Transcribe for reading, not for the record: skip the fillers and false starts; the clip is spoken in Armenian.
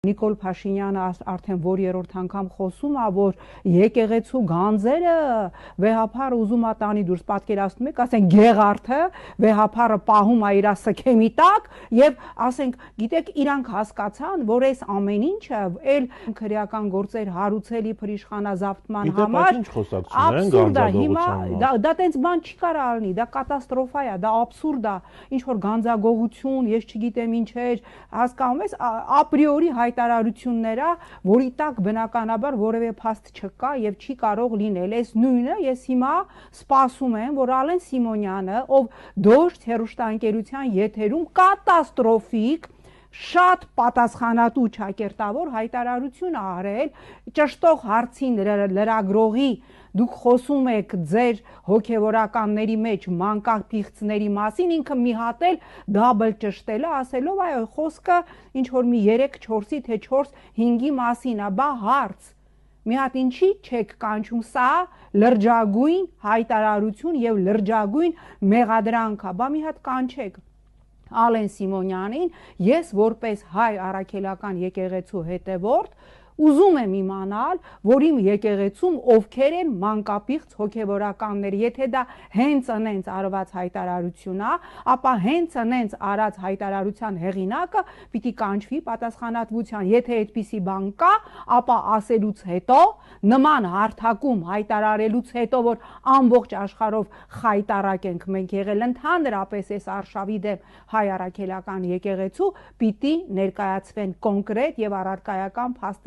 Նիկոլ Փաշինյանը արդեն որ երրորդ անգամ խոսում է, որ եկեղեցու գանձերը վեհափարը ուզում է տանի դուրս, պատկերացնում եք, ասենք Գեղարդը վեհափարը պահում է իր սքեմի տակ եւ ասենք, գիտեք, իրանք հասկացան, որ այս ամեն ինչը այլ քրեական գործեր հարուցելի փրիշխանազավթման համար աբսուրդ է, հիմա դա տենց բան չի կարող լինի, դա կատաստրոֆա է, դա աբսուրդ է, ինչ որ գանձագողություն, ես չգիտեմ ինչեր, հասկանում ես, ապրիորի հայտարարությունները, որի տակ բնականաբար որևէ փաստ չկա եւ չի կարող լինել։ Այս նույնը ես հիմա սպասում եմ, որ Ալեն Սիմոնյանը, ով Դոժդ հեռուստաընկերության եթերում կատաստրոֆիկ շատ պատասխանատու ճակերտավոր հայտարարություն ա արել ճշտող հարցին լրագրողի դուք խոսում եք ձեր հոգևորականների մեջ մանկապիղծների մասին, ինքը մի հատ էլ դաբլ ճշտել է, ասելով այո խոսքը ինչ որ մի 3-4-ի թե 4-5-ի մասին է, բա հարց մի հատ ինչի չեք կանչում, սա լրջագույն հայտարարություն եւ լրջագույն մեղադրանք է, բա մի հատ կանչեք Ալեն Սիմոնյանին, ես որպես հայ առաքելական եկեղեցու հետևորդ ուզում եմ իմանալ, որ իմ եկեղեցում ովքեր են մանկապիղծ հոգևորականներ, եթե դա հենց անենց արված հայտարարություն է, ապա հենց անենց արած հայտարարության հեղինակը պիտի կանչվի պատասխանատվության, եթե այդպիսի բան կա, ապա ասելուց հետո, նման հարթակում հայտարարելուց հետո, որ ամբողջ աշխարհով խայտարակ ենք մենք եղել ընդհանրապես այս արշավի դեմ հայ առաքելական եկեղեցու, պիտի ներկայացվեն կոնկրետ եւ առարկայական փաստեր